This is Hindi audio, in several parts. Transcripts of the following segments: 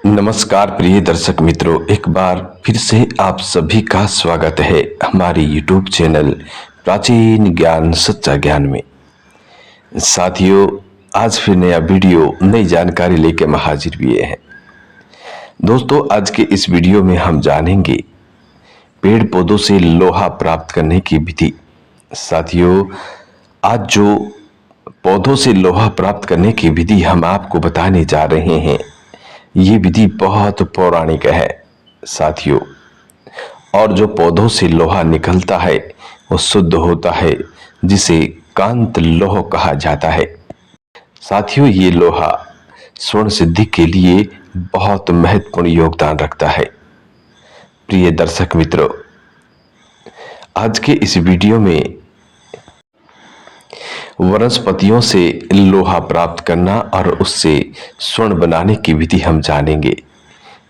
नमस्कार प्रिय दर्शक मित्रों, एक बार फिर से आप सभी का स्वागत है हमारे YouTube चैनल प्राचीन ज्ञान सच्चा ज्ञान में। साथियों, आज फिर नया वीडियो नई जानकारी लेकर हम हाजिर हुए हैं। दोस्तों, आज के इस वीडियो में हम जानेंगे पेड़ पौधों से लोहा प्राप्त करने की विधि। साथियों, आज जो पौधों से लोहा प्राप्त करने की विधि हम आपको बताने जा रहे हैं, ये विधि बहुत पौराणिक है साथियों। और जो पौधों से लोहा निकलता है वो शुद्ध होता है, जिसे कांत लोह कहा जाता है। साथियों, ये लोहा स्वर्ण सिद्धि के लिए बहुत महत्वपूर्ण योगदान रखता है। प्रिय दर्शक मित्रों, आज के इस वीडियो में वनस्पतियों से लोहा प्राप्त करना और उससे स्वर्ण बनाने की विधि हम जानेंगे।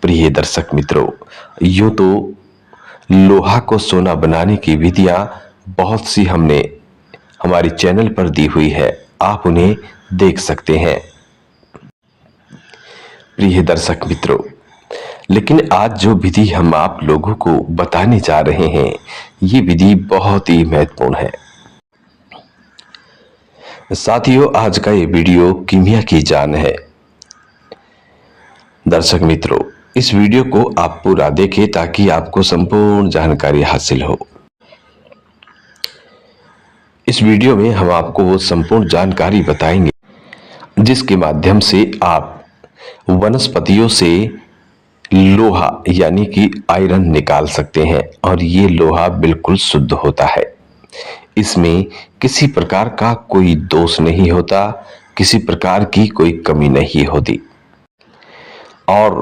प्रिय दर्शक मित्रों, यूं तो लोहा को सोना बनाने की विधियां बहुत सी हमने हमारे चैनल पर दी हुई है, आप उन्हें देख सकते हैं। प्रिय दर्शक मित्रों, लेकिन आज जो विधि हम आप लोगों को बताने जा रहे हैं, ये विधि बहुत ही महत्वपूर्ण है। साथियों, आज का ये वीडियो कीमिया की जान है। दर्शक मित्रों, इस वीडियो को आप पूरा देखें ताकि आपको संपूर्ण जानकारी हासिल हो। इस वीडियो में हम आपको वो संपूर्ण जानकारी बताएंगे जिसके माध्यम से आप वनस्पतियों से लोहा यानी कि आयरन निकाल सकते हैं, और ये लोहा बिल्कुल शुद्ध होता है। इसमें किसी प्रकार का कोई दोष नहीं होता, किसी प्रकार की कोई कमी नहीं होती। और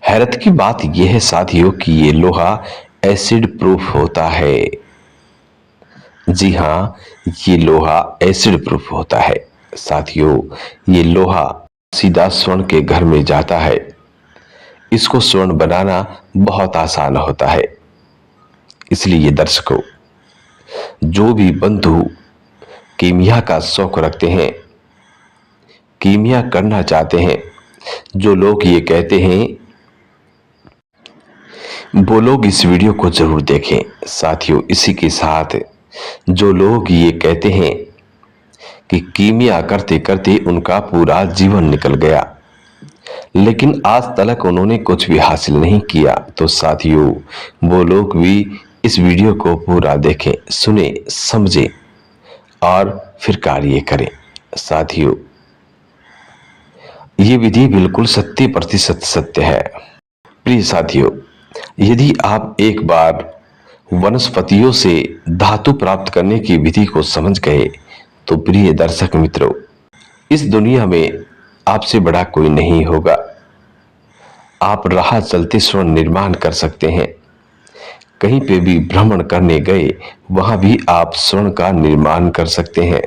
हैरत की बात यह है साथियों कि ये लोहा एसिड प्रूफ होता है। जी हाँ, ये लोहा एसिड प्रूफ होता है। साथियों, ये लोहा सीधा स्वर्ण के घर में जाता है। इसको स्वर्ण बनाना बहुत आसान होता है। इसलिए दर्शकों, जो भी बंधु कीमिया का शौक रखते हैं, कीमिया करना चाहते हैं, जो लोग ये कहते हैं, वो लोग इस वीडियो को जरूर देखें। साथियों, इसी के साथ जो लोग ये कहते हैं कि कीमिया करते करते उनका पूरा जीवन निकल गया, लेकिन आज तक उन्होंने कुछ भी हासिल नहीं किया, तो साथियों, वो लोग भी इस वीडियो को पूरा देखें, सुने, समझें और फिर कार्य करें। साथियों, ये विधि बिल्कुल 70% सत्य है। प्रिय साथियों, यदि आप एक बार वनस्पतियों से धातु प्राप्त करने की विधि को समझ गए, तो प्रिय दर्शक मित्रों, इस दुनिया में आपसे बड़ा कोई नहीं होगा। आप राह चलते स्वर्ण निर्माण कर सकते हैं। कहीं पे भी भ्रमण करने गए, वहां भी आप स्वर्ण का निर्माण कर सकते हैं,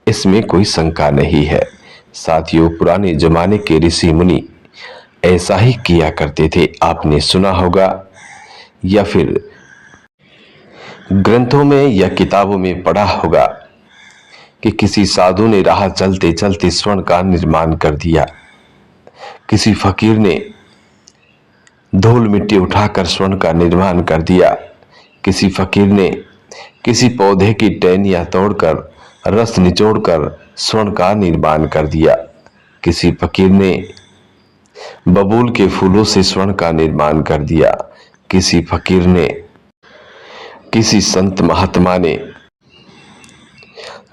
इसमें कोई शंका नहीं है। साथियों, पुराने जमाने के ऋषि मुनि ऐसा ही किया करते थे। आपने सुना होगा या फिर ग्रंथों में या किताबों में पढ़ा होगा कि किसी साधु ने राह चलते चलते स्वर्ण का निर्माण कर दिया। किसी फकीर ने धूल मिट्टी उठाकर स्वर्ण का निर्माण कर दिया। किसी फकीर ने किसी पौधे की टहनियां तोड़कर रस निचोड़कर स्वर्ण का निर्माण कर दिया। किसी फकीर ने बबूल के फूलों से स्वर्ण का निर्माण कर दिया। किसी फकीर ने, किसी संत महात्मा ने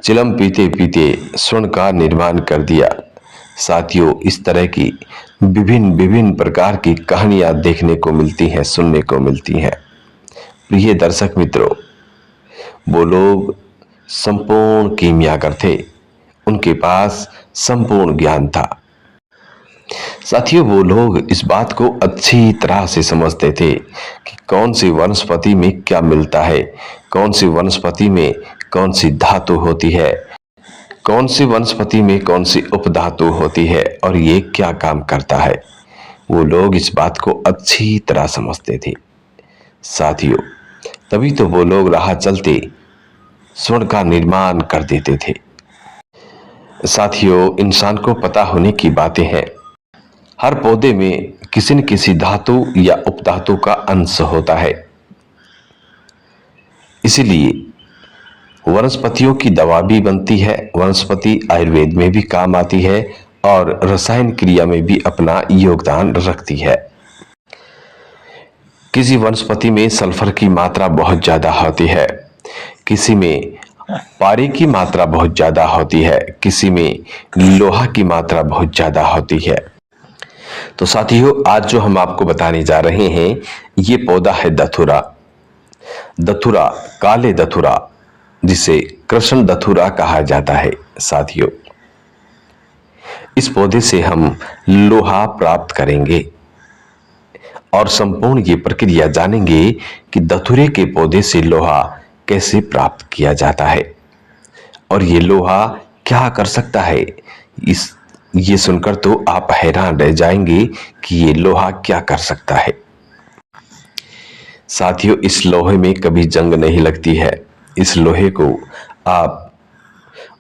चिलम पीते पीते स्वर्ण का निर्माण कर दिया। साथियों, इस तरह की विभिन्न विभिन्न प्रकार की कहानियां देखने को मिलती हैं, सुनने को मिलती हैं। प्रिय दर्शक मित्रों, वो लोग संपूर्ण कीमियागर थे, उनके पास संपूर्ण ज्ञान था। साथियों, वो लोग इस बात को अच्छी तरह से समझते थे कि कौन सी वनस्पति में क्या मिलता है, कौन सी वनस्पति में कौन सी धातु होती है, कौन सी वनस्पति में कौन सी उपधातु होती है और ये क्या काम करता है। वो लोग इस बात को अच्छी तरह समझते थे। साथियों, तभी तो वो लोग राह चलते स्वर्ण का निर्माण कर देते थे। साथियों, इंसान को पता होने की बातें हैं। हर पौधे में किसी न किसी धातु या उपधातु का अंश होता है। इसीलिए वनस्पतियों की दवा भी बनती है। वनस्पति आयुर्वेद में भी काम आती है और रसायन क्रिया में भी अपना योगदान रखती है। किसी वनस्पति में सल्फर की मात्रा बहुत ज्यादा होती है, किसी में पारे की मात्रा बहुत ज्यादा होती है, किसी में लोहा की मात्रा बहुत ज्यादा होती है। तो साथियों, आज जो हम आपको बताने जा रहे हैं ये पौधा है धतूरा। धतूरा, काले धतूरा, जिसे कृष्ण धतूरा कहा जाता है। साथियों, इस पौधे से हम लोहा प्राप्त करेंगे और संपूर्ण ये प्रक्रिया जानेंगे कि धतूरे के पौधे से लोहा कैसे प्राप्त किया जाता है और ये लोहा क्या कर सकता है। ये सुनकर तो आप हैरान रह जाएंगे कि ये लोहा क्या कर सकता है। साथियों, इस लोहे में कभी जंग नहीं लगती है। इस लोहे को आप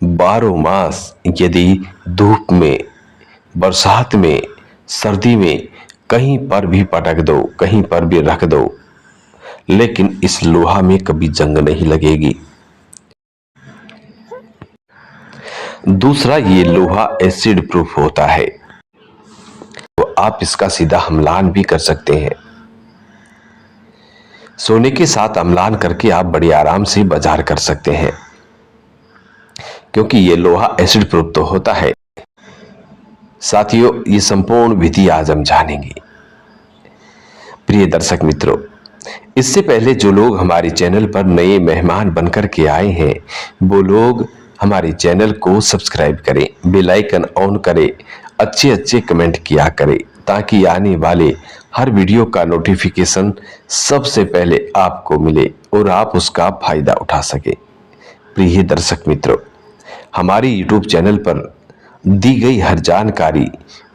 12 मास यदि धूप में, बरसात में, सर्दी में कहीं पर भी पटक दो, कहीं पर भी रख दो, लेकिन इस लोहा में कभी जंग नहीं लगेगी। दूसरा, ये लोहा एसिड प्रूफ होता है, तो आप इसका सीधा अम्लान भी कर सकते हैं। सोने के साथ अम्लान करके आप बड़े आराम से बाजार कर सकते हैं, क्योंकि ये लोहा एसिड प्रूफ तो होता है। साथियों, ये संपूर्ण विधि आज हम जानेंगे। प्रिय दर्शक मित्रों, इससे पहले जो लोग हमारे चैनल पर नए मेहमान बनकर के आए हैं, वो लोग हमारे चैनल को सब्सक्राइब करें, बेल आइकन ऑन करें, अच्छे अच्छे कमेंट किया करें, ताकि आने वाले हर वीडियो का नोटिफिकेशन सबसे पहले आपको मिले और आप उसका फायदा उठा सके। प्रिय दर्शक मित्रों, हमारे YouTube चैनल पर दी गई हर जानकारी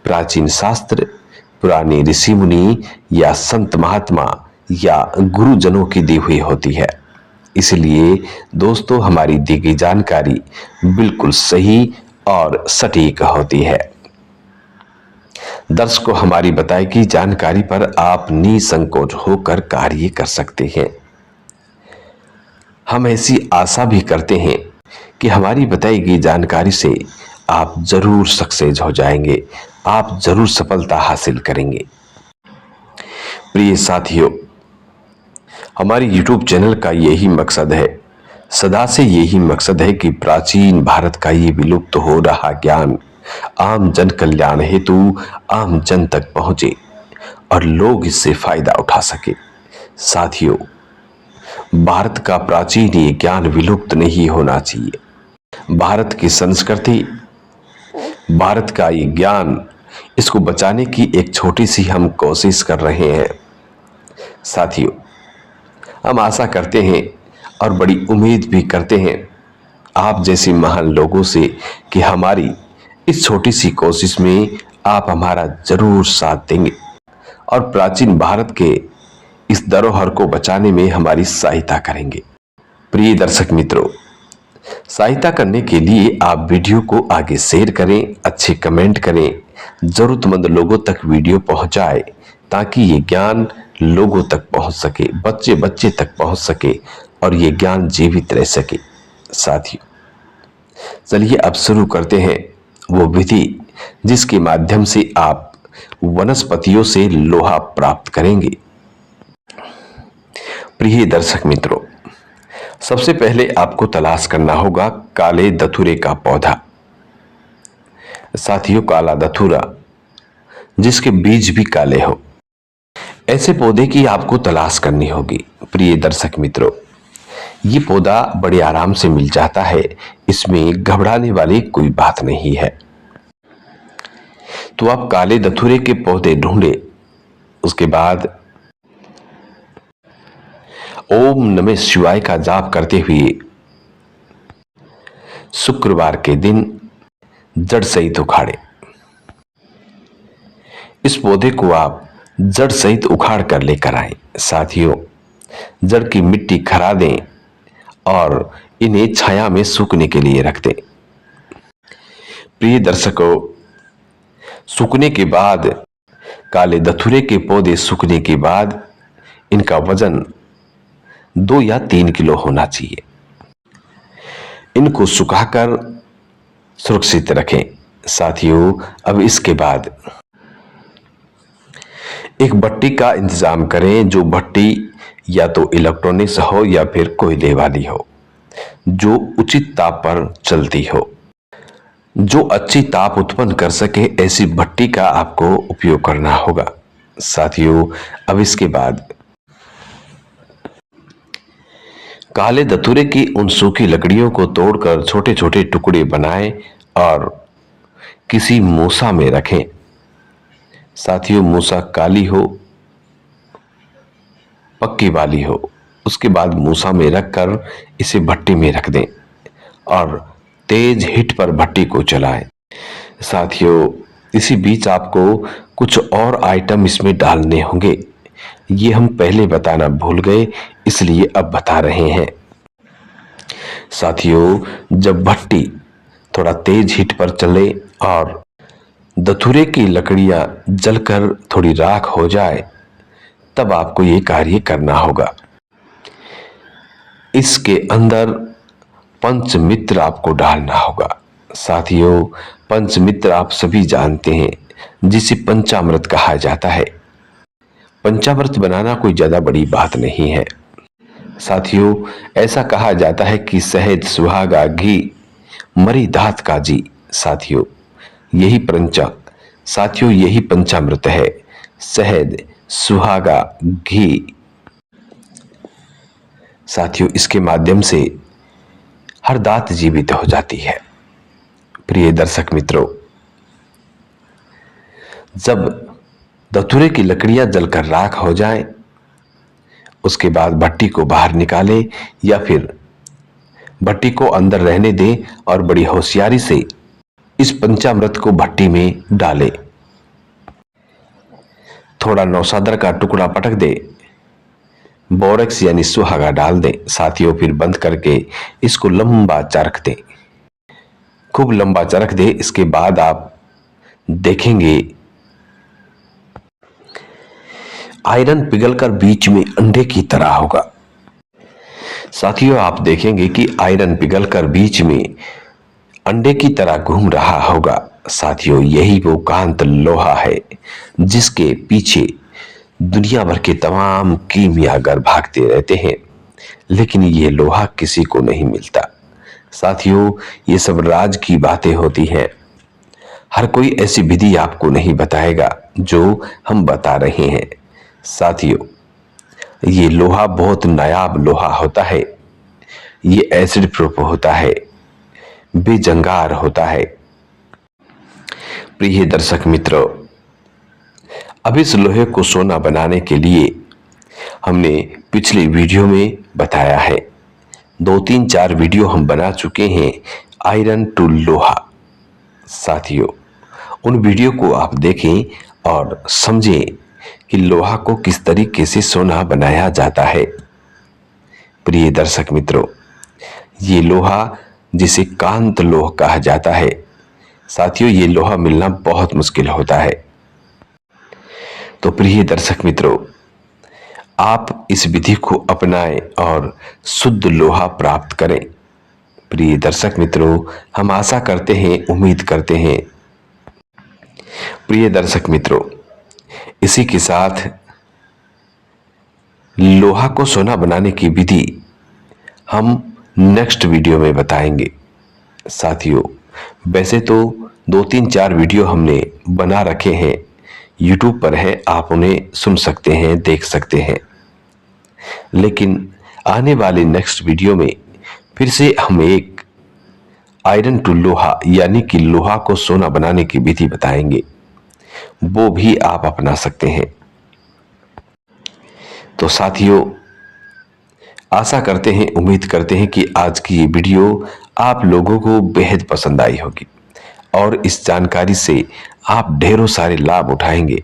प्राचीन शास्त्र, पुराने ऋषि मुनि या संत महात्मा या गुरुजनों की दी हुई होती है। इसलिए दोस्तों, हमारी दी गई जानकारी बिल्कुल सही और सटीक होती है। दर्शकों, हमारी बताई गई जानकारी पर आप निसंकोच होकर कार्य कर सकते हैं। हम ऐसी आशा भी करते हैं कि हमारी बताई गई जानकारी से आप जरूर सक्सेस हो जाएंगे, आप जरूर सफलता हासिल करेंगे। प्रिय साथियों, हमारे YouTube चैनल का यही मकसद है, सदा से यही मकसद है कि प्राचीन भारत का ये विलुप्त हो रहा ज्ञान आम जन कल्याण हेतु आम जन तक पहुंचे और लोग इससे फायदा उठा सके। साथियों, भारत का प्राचीन ये ज्ञान विलुप्त नहीं होना चाहिए। भारत की संस्कृति, भारत का ये ज्ञान, इसको बचाने की एक छोटी सी हम कोशिश कर रहे हैं। साथियों, हम आशा करते हैं और बड़ी उम्मीद भी करते हैं आप जैसे महान लोगों से कि हमारी इस छोटी सी कोशिश में आप हमारा जरूर साथ देंगे और प्राचीन भारत के इस धरोहर को बचाने में हमारी सहायता करेंगे। प्रिय दर्शक मित्रों, सहायता करने के लिए आप वीडियो को आगे शेयर करें, अच्छे कमेंट करें, जरूरतमंद लोगों तक वीडियो पहुंचाए, ताकि ये ज्ञान लोगों तक पहुंच सके, बच्चे बच्चे तक पहुंच सके और ये ज्ञान जीवित रह सके। साथियों, चलिए अब शुरू करते हैं वो विधि जिसके माध्यम से आप वनस्पतियों से लोहा प्राप्त करेंगे। प्रिय दर्शक मित्रों, सबसे पहले आपको तलाश करना होगा काले धतूरे का पौधा। साथियों, काला धतूरा जिसके बीज भी काले हो, ऐसे पौधे की आपको तलाश करनी होगी। प्रिय दर्शक मित्रों, ये पौधा बड़े आराम से मिल जाता है, इसमें घबराने वाली कोई बात नहीं है। तो आप काले धतूरे के पौधे ढूंढे, उसके बाद ओम नमः शिवाय का जाप करते हुए शुक्रवार के दिन जड़ सहित उखाड़े। इस पौधे को आप जड़ सहित उखाड़ कर लेकर आए। साथियों, जड़ की मिट्टी खरा दें और इन्हें छाया में सूखने के लिए रख दें। प्रिय दर्शकों, सूखने के बाद काले धतूरे के पौधे सूखने के बाद इनका वजन 2 या 3 किलो होना चाहिए। इनको सुखाकर सुरक्षित रखें। साथियों, अब इसके बाद एक भट्टी का इंतजाम करें, जो भट्टी या तो इलेक्ट्रॉनिक्स हो या फिर कोयले वाली हो, जो उचित ताप पर चलती हो, जो अच्छी ताप उत्पन्न कर सके। ऐसी भट्टी का आपको उपयोग करना होगा। साथियों, अब इसके बाद काले धतूरे की उन सूखी लकड़ियों को तोड़कर छोटे छोटे टुकड़े बनाएं और किसी मूसा में रखें। साथियों, मूसा काली हो, पक्की वाली हो। उसके बाद मूसा में रखकर इसे भट्टी में रख दें और तेज हीट पर भट्टी को चलाएं। साथियों, इसी बीच आपको कुछ और आइटम इसमें डालने होंगे। ये हम पहले बताना भूल गए, इसलिए अब बता रहे हैं। साथियों, जब भट्टी थोड़ा तेज हीट पर चले और धतूरे की लकड़ियां जलकर थोड़ी राख हो जाए, तब आपको ये कार्य करना होगा। इसके अंदर पंचमित्र आपको डालना होगा। साथियों, पंचमित्र आप सभी जानते हैं, जिसे पंचामृत कहा जाता है। पंचामृत बनाना कोई ज्यादा बड़ी बात नहीं है। साथियों, ऐसा कहा जाता है कि शहद, सुहागा, घी, मरी दात काजी। साथियों, यही पंचामृत है। शहद, सुहागा, घी। साथियों, इसके माध्यम से हर दात जीवित हो जाती है। प्रिय दर्शक मित्रों, जब धतूरे की लकड़ियां जलकर राख हो जाएं, उसके बाद भट्टी को बाहर निकालें या फिर भट्टी को अंदर रहने दें और बड़ी होशियारी से इस पंचामृत को भट्टी में डालें। थोड़ा नौसादर का टुकड़ा पटक दे, बोरेक्स यानी सुहागा डाल दें। साथियों, फिर बंद करके इसको लंबा चरख दें, खूब लंबा चरख दे। इसके बाद आप देखेंगे आयरन पिघलकर बीच में अंडे की तरह होगा। साथियों, आप देखेंगे कि आयरन पिघलकर बीच में अंडे की तरह घूम रहा होगा। साथियों, यही वो कांत लोहा है जिसके पीछे दुनिया भर के तमाम कीमियागर भागते रहते हैं, लेकिन ये लोहा किसी को नहीं मिलता। साथियों, ये सब राज की बातें होती हैं। हर कोई ऐसी विधि आपको नहीं बताएगा जो हम बता रहे हैं। साथियों, ये लोहा बहुत नायाब लोहा होता है। ये एसिड प्रूफ होता है, बेजंगार होता है। प्रिय दर्शक मित्रों, अब इस लोहे को सोना बनाने के लिए हमने पिछले वीडियो में बताया है। 2-3-4 वीडियो हम बना चुके हैं आयरन टू लोहा। साथियों, उन वीडियो को आप देखें और समझें कि लोहा को किस तरीके से सोना बनाया जाता है। प्रिय दर्शक मित्रों, ये लोहा जिसे कांत लोह कहा जाता है। साथियों, ये लोहा मिलना बहुत मुश्किल होता है। तो प्रिय दर्शक मित्रों, आप इस विधि को अपनाएं और शुद्ध लोहा प्राप्त करें। प्रिय दर्शक मित्रों, हम आशा करते हैं, उम्मीद करते हैं। प्रिय दर्शक मित्रों, इसी के साथ लोहा को सोना बनाने की विधि हम नेक्स्ट वीडियो में बताएंगे। साथियों, वैसे तो 2-3-4 वीडियो हमने बना रखे हैं, YouTube पर है, आप उन्हें सुन सकते हैं, देख सकते हैं। लेकिन आने वाले नेक्स्ट वीडियो में फिर से हम एक आयरन टू लोहा यानी कि लोहा को सोना बनाने की विधि बताएंगे, वो भी आप अपना सकते हैं। तो साथियों, आशा करते हैं, उम्मीद करते हैं कि आज की ये वीडियो आप लोगों को बेहद पसंद आई होगी और इस जानकारी से आप ढेरों सारे लाभ उठाएंगे।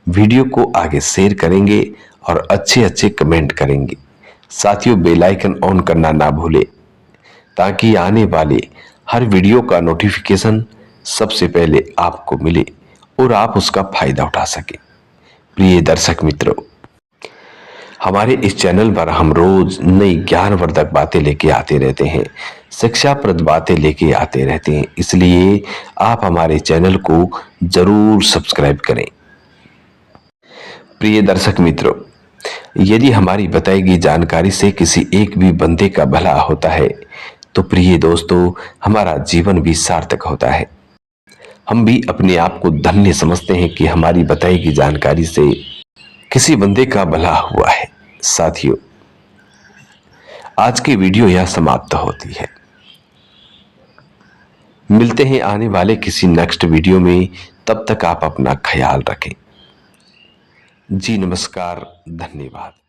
वीडियो को आगे शेयर करेंगे और अच्छे अच्छे कमेंट करेंगे। साथियों, बेल आइकन ऑन करना ना भूलें ताकि आने वाले हर वीडियो का नोटिफिकेशन सबसे पहले आपको मिले और आप उसका फायदा उठा सकें। प्रिय दर्शक मित्रों, हमारे इस चैनल पर हम रोज नई ज्ञानवर्धक बातें लेके आते रहते हैं, शिक्षाप्रद बातें लेके आते रहते हैं। इसलिए आप हमारे चैनल को जरूर सब्सक्राइब करें। प्रिय दर्शक मित्रों, यदि हमारी बताई गई जानकारी से किसी एक भी बंदे का भला होता है तो प्रिय दोस्तों, हमारा जीवन भी सार्थक होता है। हम भी अपने आप को धन्य समझते हैं कि हमारी बताई गई जानकारी से किसी बंदे का भला हुआ है। साथियों, आज की वीडियो यहां समाप्त होती है। मिलते हैं आने वाले किसी नेक्स्ट वीडियो में। तब तक आप अपना ख्याल रखें। जी नमस्कार, धन्यवाद।